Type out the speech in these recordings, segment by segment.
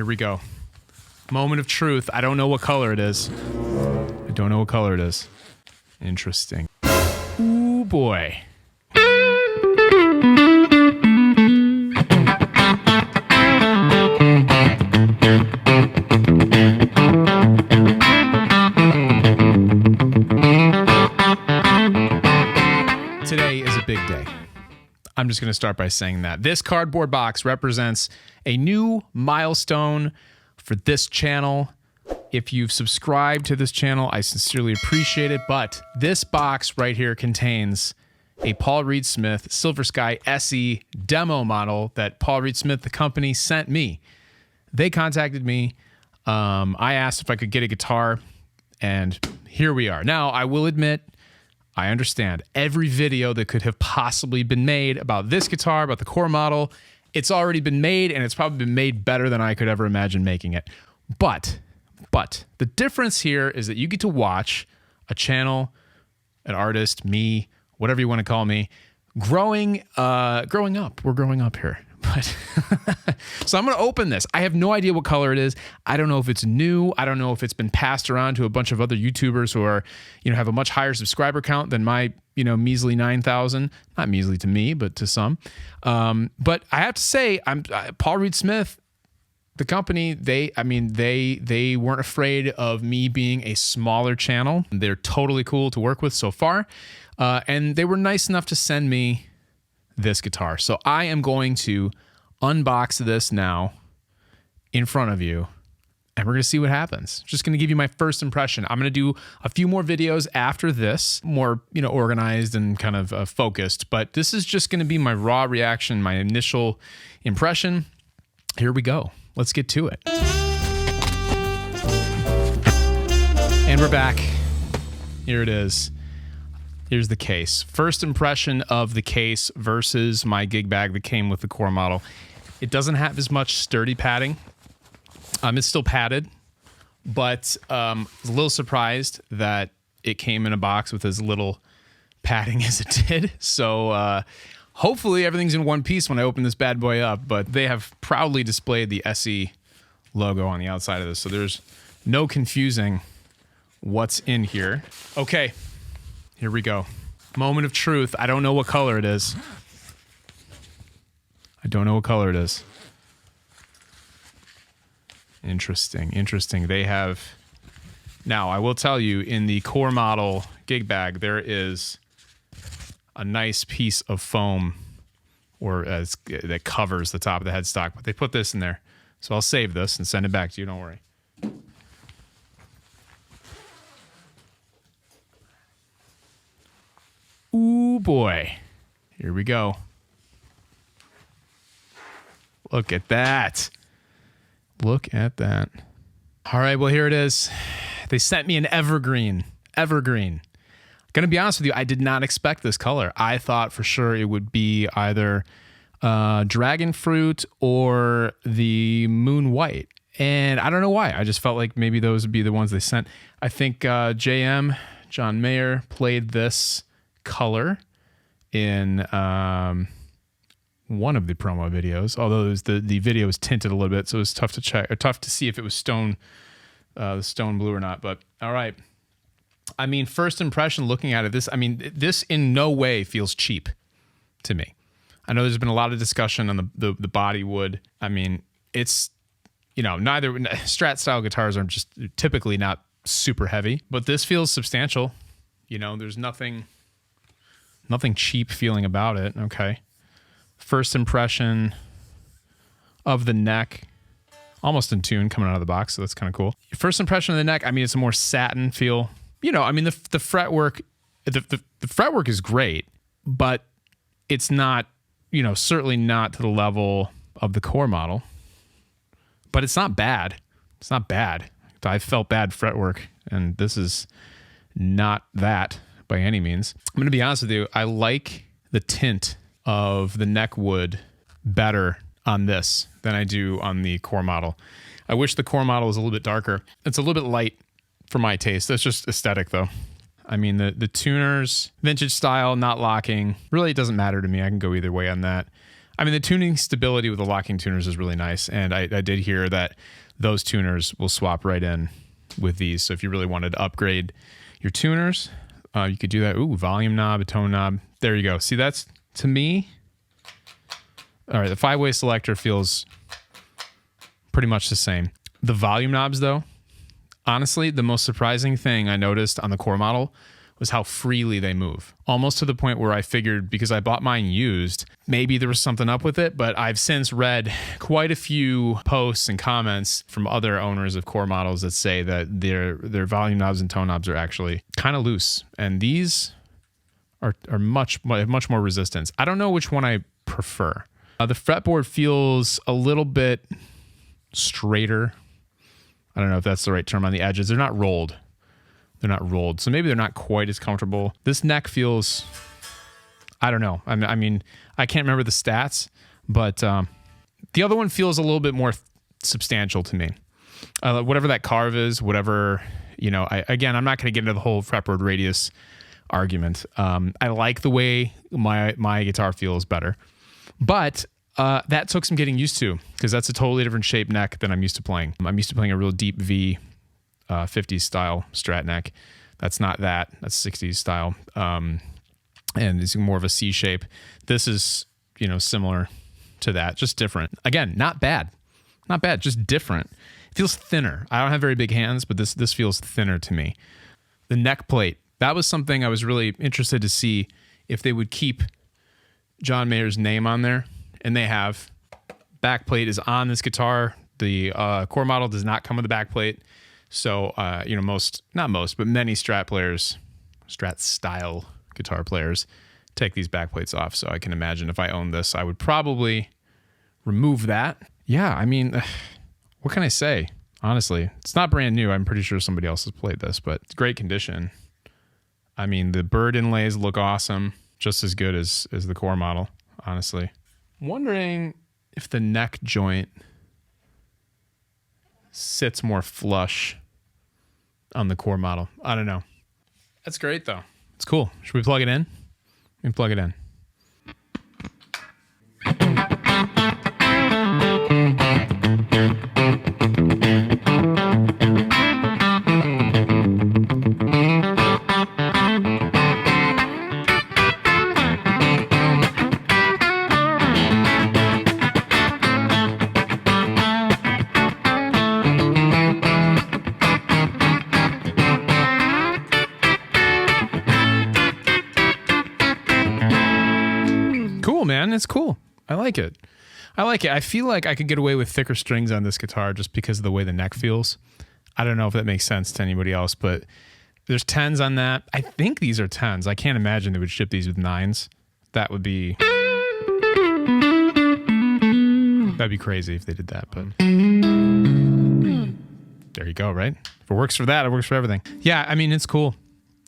here we go. Moment of truth. I don't know what color it is. I don't know what color it is. Interesting. Ooh, boy. Today is a big day. I'm just going to start by saying that. This cardboard box represents a new milestone for this channel. If you've subscribed to this channel, I sincerely appreciate it. But this box right here contains a Paul Reed Smith Silver Sky SE demo model that Paul Reed Smith, the company, sent me. They contacted me. I asked if I could get a guitar, and here we are. Now, I will admit, I understand every video that could have possibly been made about this guitar, about the core model, it's already been made, and it's probably been made better than I could ever imagine making it. But the difference here is that you get to watch a channel, an artist, me, whatever you want to call me, growing up. We're growing up here. But so I'm going to open this. I have no idea what color it is. I don't know if it's new. I don't know if it's been passed around to a bunch of other YouTubers who are, have a much higher subscriber count than my, measly 9,000. Not measly to me, but to some. But I have to say, Paul Reed Smith, the company, they weren't afraid of me being a smaller channel. They're totally cool to work with so far. And they were nice enough to send me this guitar. So I am going to unbox this now in front of you, and we're going to see what happens. Just going to give you my first impression. I'm going to do a few more videos after this, more, organized and kind of focused, but this is just going to be my raw reaction, my initial impression. Here we go. Let's get to it. And we're back. Here it is. Here's the case. First impression of the case versus my gig bag that came with the core model. It doesn't have as much sturdy padding. It's still padded, but I was a little surprised that it came in a box with as little padding as it did. So hopefully everything's in one piece when I open this bad boy up, but they have proudly displayed the SE logo on the outside of this, so there's no confusing what's in here. Okay. Here we go. Moment of truth. I don't know what color it is. I don't know what color it is. Interesting. They have... Now, I will tell you, in the core model gig bag, there is a nice piece of foam that covers the top of the headstock, but they put this in there. So I'll save this and send it back to you. Don't worry. Ooh, boy. Here we go. Look at that. Look at that. All right, well, here it is. They sent me an evergreen. Evergreen. Gonna be honest with you, I did not expect this color. I thought for sure it would be either dragon fruit or the moon white. And I don't know why. I just felt like maybe those would be the ones they sent. I think JM, John Mayer, played this color in one of the promo videos, although the video was tinted a little bit, so it was tough to check, or tough to see if it was the stone blue or not. But all right, first impression looking at it, this in no way feels cheap to me. I know there's been a lot of discussion on the body wood. It's neither Strat style guitars are just typically not super heavy, but this feels substantial. There's nothing cheap feeling about it. Okay. First impression of the neck, almost in tune coming out of the box, so that's kind of cool. First impression of the neck, it's a more satin feel. The fretwork, the fretwork is great, but it's not, certainly not to the level of the core model. But it's not bad. It's not bad. I felt bad fretwork, and this is not that by any means. I'm going to be honest with you. I like the tint of the neck wood better on this than I do on the core model. I wish the core model was a little bit darker. It's a little bit light for my taste. That's just aesthetic though. The tuners, vintage style, not locking, really it doesn't matter to me. I can go either way on that. I mean, the tuning stability with the locking tuners is really nice. And I did hear that those tuners will swap right in with these. So if you really wanted to upgrade your tuners, you could do that. Ooh, volume knob, a tone knob. There you go. See, that's, to me, all right, the 5-way selector feels pretty much the same. The volume knobs, though, honestly, the most surprising thing I noticed on the core model was how freely they move. Almost to the point where I figured, because I bought mine used, maybe there was something up with it, but I've since read quite a few posts and comments from other owners of core models that say that their volume knobs and tone knobs are actually kind of loose. And these are much more resistance. I don't know which one I prefer. The fretboard feels a little bit straighter. I don't know if that's the right term on the edges. They're not rolled. So maybe they're not quite as comfortable. This neck feels, I don't know. I mean, I can't remember the stats, but the other one feels a little bit more substantial to me. Whatever that carve is, whatever, I'm not going to get into the whole fretboard radius argument. I like the way my guitar feels better, but that took some getting used to, because that's a totally different shaped neck than I'm used to playing. I'm used to playing a real deep V 50s style Strat neck. That's not that. That's 60s style. And it's more of a C shape. This is, similar to that, just different. Again, not bad. Not bad, just different. It feels thinner. I don't have very big hands, but this feels thinner to me. The neck plate, that was something I was really interested to see if they would keep John Mayer's name on there. And they have. Back plate is on this guitar. The core model does not come with a back plate. So, not most, but many Strat style guitar players take these back plates off. So I can imagine if I owned this, I would probably remove that. Yeah, I mean, what can I say? Honestly, it's not brand new. I'm pretty sure somebody else has played this, but it's great condition. I mean, the bird inlays look awesome, just as good as the core model, honestly. I'm wondering if the neck joint sits more flush on the core model. I don't know. That's great, though. It's cool. Should we plug it in? We can plug it in. Man, it's cool. I like it. I feel like I could get away with thicker strings on this guitar just because of the way the neck feels. I don't know if that makes sense to anybody else, but there's 10s on that. I think these are 10s. I can't imagine they would ship these with 9s. That'd be crazy if they did that, but there you go, right? If it works for that, it works for everything. Yeah, I mean, it's cool.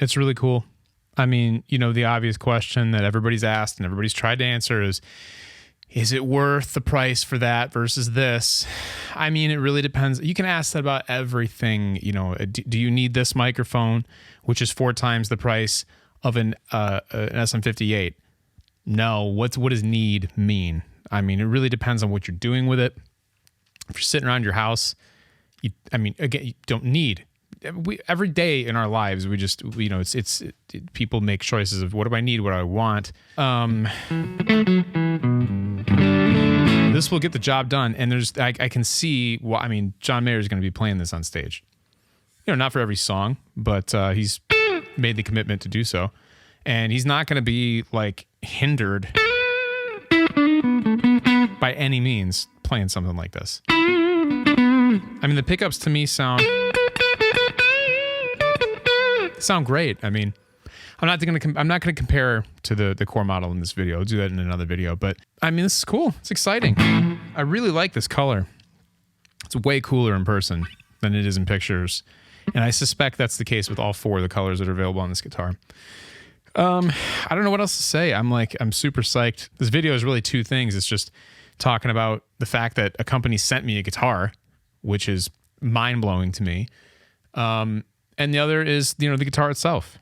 It's really cool. I mean, the obvious question that everybody's asked and everybody's tried to answer is it worth the price for that versus this? I mean, it really depends. You can ask that about everything. Do you need this microphone, which is 4 times the price of an SM58? No. What does need mean? I mean, it really depends on what you're doing with it. If you're sitting around your house, you don't need. Every day in our lives, we just, people make choices of what do I need, what do I want. This will get the job done. And I can see John Mayer is going to be playing this on stage. Not for every song, but he's made the commitment to do so. And he's not going to be hindered by any means playing something like this. I mean, the pickups to me sound great. I mean, I'm not going to compare to the core model in this video. I'll do that in another video. But I mean, this is cool. It's exciting. I really like this color. It's way cooler in person than it is in pictures, and I suspect that's the case with all 4 of the colors that are available on this guitar. I don't know what else to say. I'm super psyched. This video is really 2 things. It's just talking about the fact that a company sent me a guitar, which is mind blowing to me. And the other is, the guitar itself.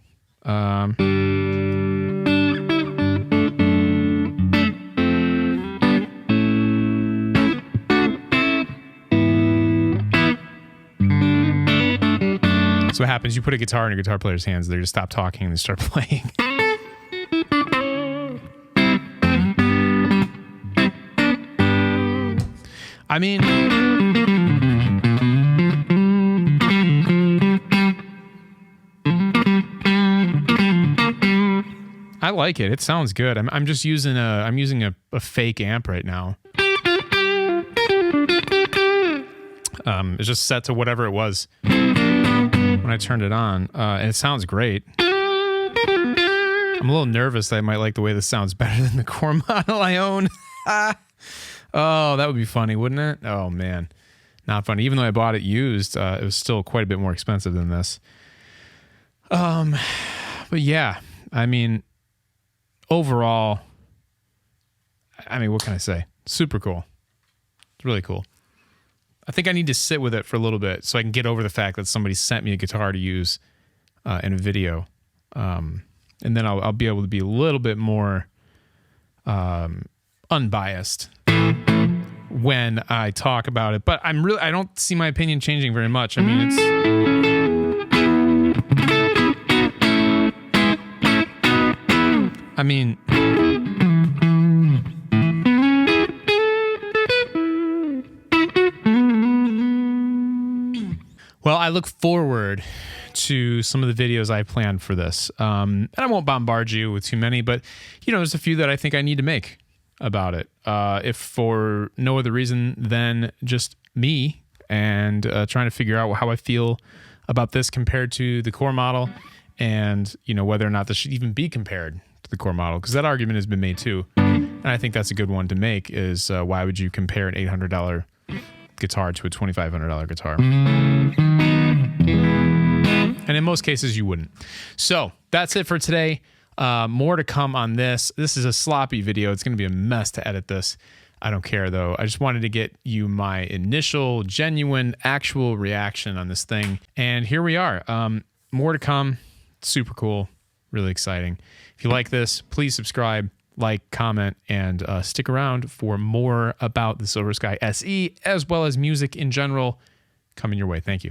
So what happens, you put a guitar in a guitar player's hands, they just stop talking and they start playing. I mean, I like it. It sounds good. I'm just using a fake amp right now. It's just set to whatever it was when I turned it on, and it sounds great. I'm a little nervous that I might like the way this sounds better than the core model I own. Oh, that would be funny, wouldn't it? Oh man, not funny. Even though I bought it used, it was still quite a bit more expensive than this. But yeah, I mean, overall, I mean, what can I say? Super cool. It's really cool. I think I need to sit with it for a little bit so I can get over the fact that somebody sent me a guitar to use in a video. And then I'll be able to be a little bit more unbiased when I talk about it. But I don't see my opinion changing very much. I mean, well, I look forward to some of the videos I planned for this. And I won't bombard you with too many, but there's a few that I think I need to make about it. If for no other reason than just me and trying to figure out how I feel about this compared to the core model, and whether or not this should even be compared to the core model, because that argument has been made too. And I think that's a good one to make, is why would you compare an $800 guitar to a $2,500 guitar? And in most cases, you wouldn't. So that's it for today. More to come on this. This is a sloppy video. It's going to be a mess to edit this. I don't care, though. I just wanted to get you my initial, genuine, actual reaction on this thing. And here we are. More to come. Super cool. Really exciting. If you like this, please subscribe, like, comment, and stick around for more about the Silver Sky SE, as well as music in general, coming your way. Thank you.